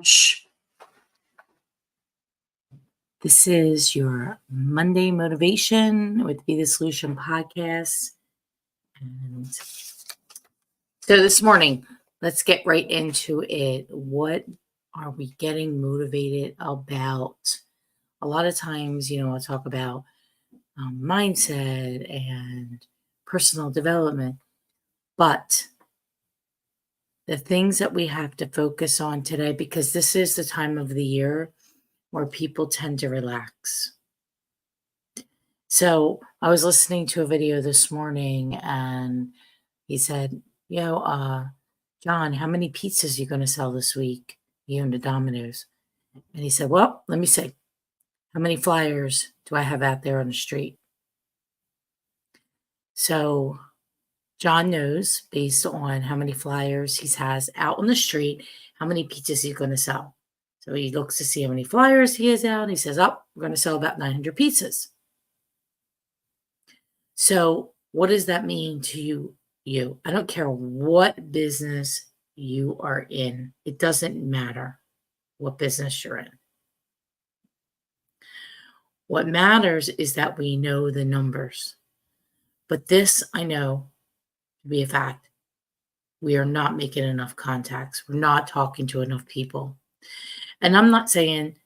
Shh. This is your Monday motivation with Be the Solution podcast. And so this morning, let's get right into it. What are we getting motivated about? A lot of times, I'll talk about mindset and personal development, but the things that we have to focus on today, because this is the time of the year where people tend to relax. So I was listening to a video this morning and he said, John, how many pizzas are you going to sell this week? You and the Domino's. And he said, well, let me see. How many flyers do I have out there on the street? So John knows, based on how many flyers he has out on the street, how many pizzas he's going to sell. So he looks to see how many flyers he has out. And he says, we're going to sell about 900 pizzas. So what does that mean to you? I don't care what business you are in. It doesn't matter what business you're in. What matters is that we know the numbers. But this I know to be a fact. We are not making enough contacts. We're not talking to enough people. And I'm not saying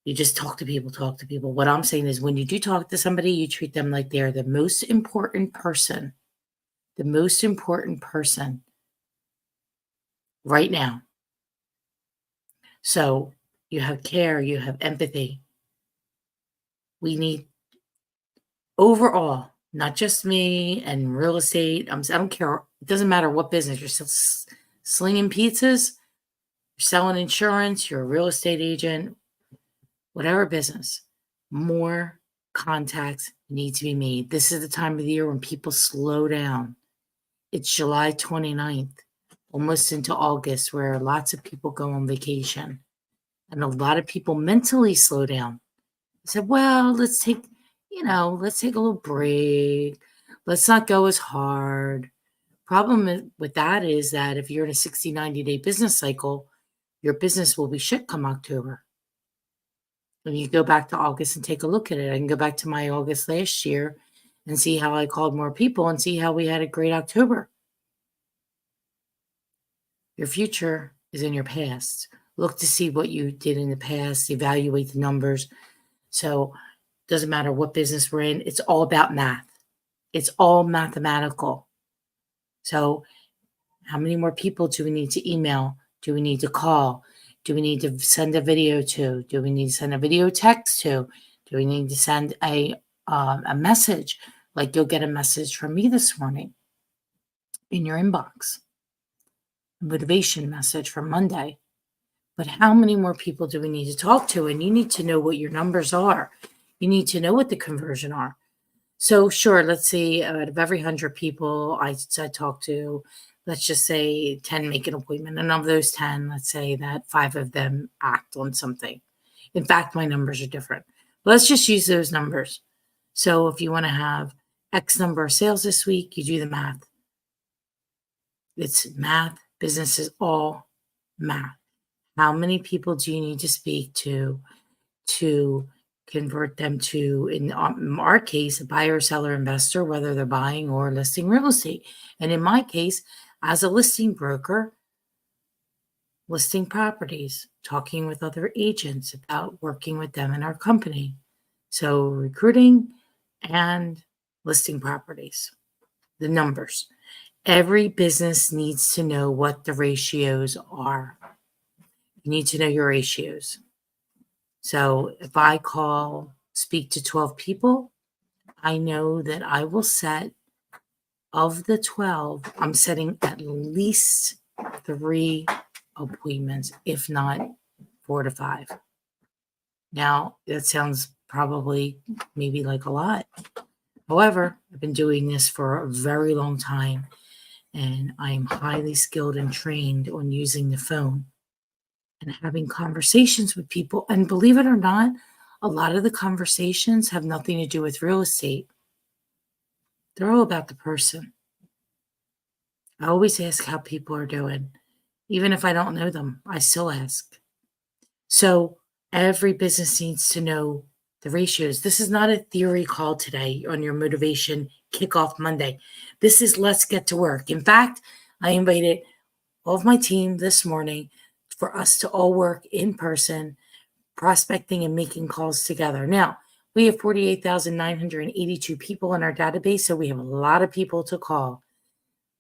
you just talk to people. What I'm saying is when you do talk to somebody, you treat them like they're the most important person right now. So you have care, you have empathy. We need overall, not just me and real estate. I don't care. It doesn't matter what business. You're still slinging pizzas, you're selling insurance, you're a real estate agent, whatever business, more contacts need to be made. This is the time of the year when people slow down. It's July 29th, almost into August, where lots of people go on vacation. And a lot of people mentally slow down. They said, well, let's take a little break. Let's not go as hard. Problem with that is that if you're in a 60, 90-day business cycle, your business will be shit come October. When you go back to August and take a look at it, I can go back to my August last year and see how I called more people and see how we had a great October. Your future is in your past. Look to see what you did in the past, evaluate the numbers. So it doesn't matter what business we're in. It's all about math. It's all mathematical. So how many more people do we need to email? Do we need to call? Do we need to send a video to? Do we need to send a video text to? Do we need to send a message? Like you'll get a message from me this morning in your inbox. A motivation message for Monday. But how many more people do we need to talk to? And you need to know what your numbers are. You need to know what the conversion are. So sure, let's say out of every 100 people I talk to, let's just say 10 make an appointment. And of those 10, let's say that 5 of them act on something. In fact, my numbers are different. But let's just use those numbers. So if you want to have X number of sales this week, you do the math. It's math. Business is all math. How many people do you need to speak to convert them to, in our case, a buyer, seller, investor, whether they're buying or listing real estate? And in my case, as a listing broker, listing properties, talking with other agents about working with them in our company. So recruiting and listing properties, the numbers. Every business needs to know what the ratios are. You need to know your ratios. So if I speak to 12 people, I know that I will set, of the 12, I'm setting at least 3 appointments, if not 4 to 5. Now, that sounds probably maybe like a lot. However, I've been doing this for a very long time, and I am highly skilled and trained on using the phone and having conversations with people. And believe it or not, a lot of the conversations have nothing to do with real estate. They're all about the person. I always ask how people are doing. Even if I don't know them, I still ask. So every business needs to know the ratios. This is not a theory call today on your motivation kickoff Monday. This is let's get to work. In fact, I invited all of my team this morning for us to all work in person, prospecting and making calls together. Now, we have 48,982 people in our database, so we have a lot of people to call.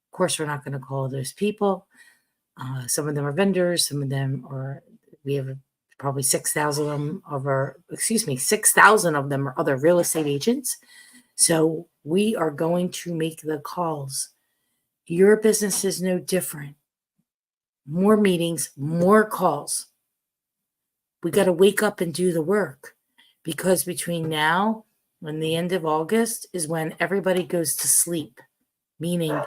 Of course, we're not going to call those people. Some of them are vendors, some of them are, we have probably 6,000 of them are other real estate agents. So we are going to make the calls. Your business is no different. More meetings, more calls. We got to wake up and do the work, because between now and the end of August is when everybody goes to sleep, meaning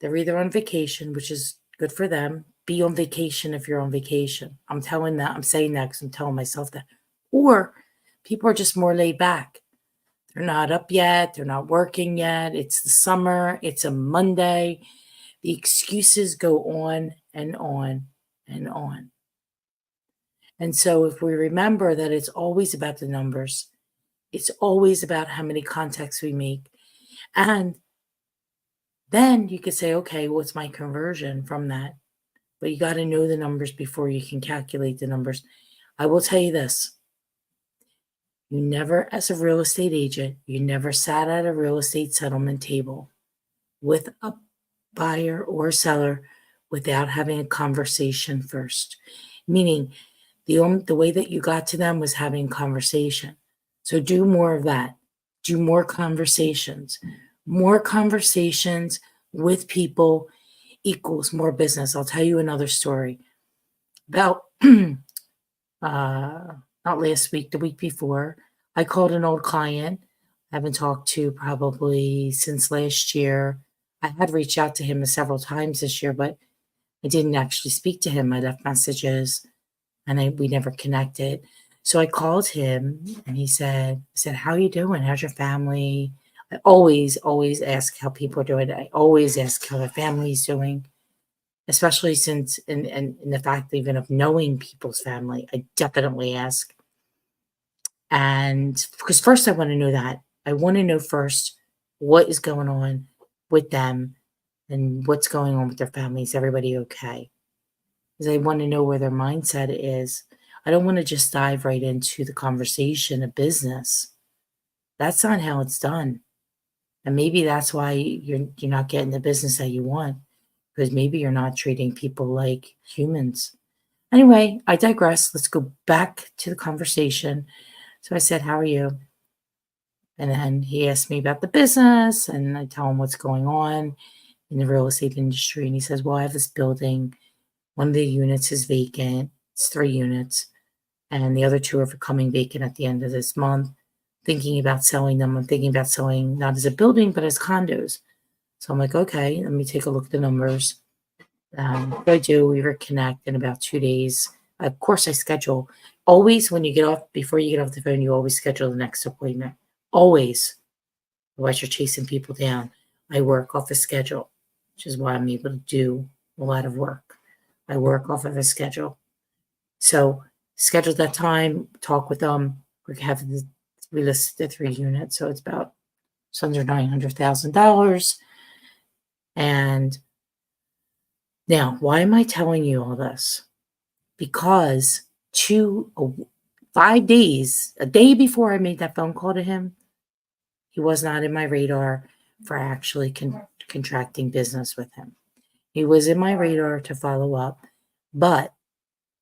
they're either on vacation, which is good for them. Be on vacation if you're on vacation. I'm saying that because I'm telling myself that. Or people are just more laid back. They're not up yet. They're not working yet. It's the summer. It's a Monday. The excuses go on and on and on. And so if we remember that it's always about the numbers, it's always about how many contacts we make. And then you could say, okay, what's my conversion from that? But you got to know the numbers before you can calculate the numbers. I will tell you this. You never, as a real estate agent, you never sat at a real estate settlement table with a buyer or seller without having a conversation first. Meaning the way that you got to them was having conversation. So do more of that. Do more conversations. More conversations with people equals more business. I'll tell you another story. About not last week, the week before, I called an old client I haven't talked to probably since last year. I had reached out to him several times this year, but I didn't actually speak to him. I left messages and we never connected. So I called him and he said, how you doing? How's your family? I always ask how people are doing. I always ask how their family's doing, especially since in the fact even of knowing people's family, I definitely ask. And because first I want to know that. I want to know first what is going on with them and what's going on with their families. Everybody okay? Because I want to know where their mindset is. I don't want to just dive right into the conversation of business. That's not how it's done. And maybe that's why you're not getting the business that you want, because maybe you're not treating people like humans. Anyway, I digress. Let's go back to the conversation. So I said, how are you? And then he asked me about the business, and I tell him what's going on in the real estate industry. And he says, well, I have this building. One of the units is vacant. It's 3 units. And the other 2 are becoming vacant at the end of this month. Thinking about selling them. I'm thinking about selling not as a building, but as condos. So I'm like, okay, let me take a look at the numbers. What I do, we reconnect in about 2 days. Of course, I schedule. Always when you get off, before you get off the phone, you always schedule the next appointment. Always. Otherwise, you're chasing people down. I work off a schedule, which is why I'm able to do a lot of work. I work off of a schedule. So schedule that time, talk with them. We list the 3 units, so it's about just under $900,000. And now, why am I telling you all this? Because 5 days, a day before I made that phone call to him, he was not in my radar for actually contracting business with him. He was in my radar to follow up, but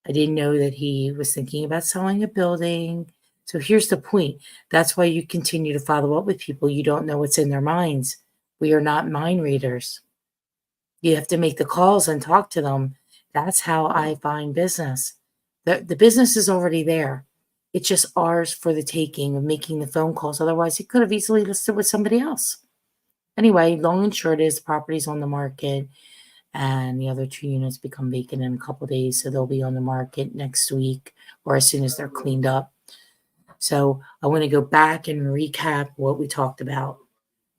I didn't know that he was thinking about selling a building. So here's the point. That's why you continue to follow up with people. You don't know what's in their minds. We are not mind readers. You have to make the calls and talk to them. That's how I find business. The business is already there. It's just ours for the taking of making the phone calls. Otherwise, he could have easily listed with somebody else. Anyway, long and short is the property's on the market, and the other 2 units become vacant in a couple of days. So they'll be on the market next week or as soon as they're cleaned up. So I want to go back and recap what we talked about.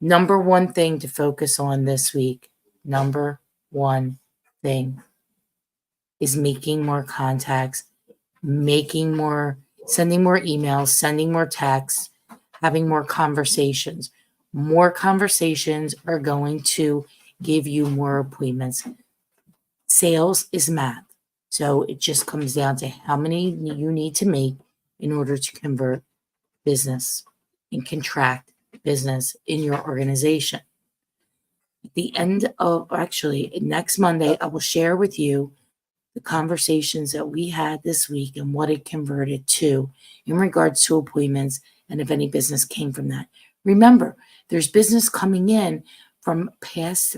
Number 1 thing to focus on this week. Number 1 thing. is making more contacts, sending more emails, sending more texts, having more conversations. More conversations are going to give you more appointments. Sales is math. So it just comes down to how many you need to make in order to convert business and contract business in your organization. At the end of, actually, next Monday, I will share with you the conversations that we had this week and what it converted to in regards to appointments and if any business came from that. Remember, there's business coming in from past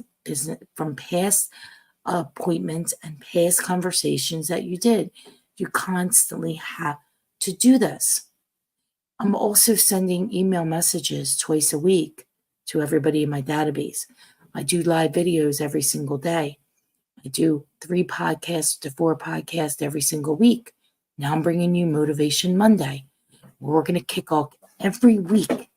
appointments and past conversations that you did. You constantly have to do this. I'm also sending email messages twice a week to everybody in my database. I do live videos every single day. I do 3 podcasts to 4 podcasts every single week. Now I'm bringing you Motivation Monday. We're going to kick off every week.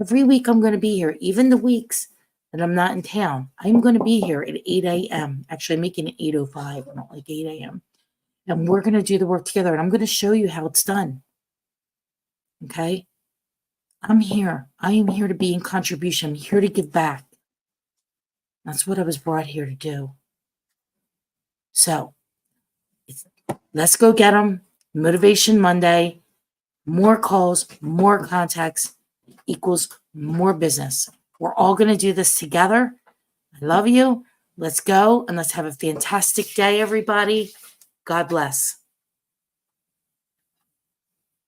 Every week I'm going to be here, even the weeks that I'm not in town. I'm going to be here at 8 a.m. Actually, I'm making it 8:05, not like 8 a.m. And we're going to do the work together. And I'm going to show you how it's done. Okay? I'm here. I am here to be in contribution. I'm here to give back. That's what I was brought here to do. So let's go get them. Motivation Monday. More calls, more contacts equals more business. We're all going to do this together. I love you. Let's go and let's have a fantastic day, everybody. God bless.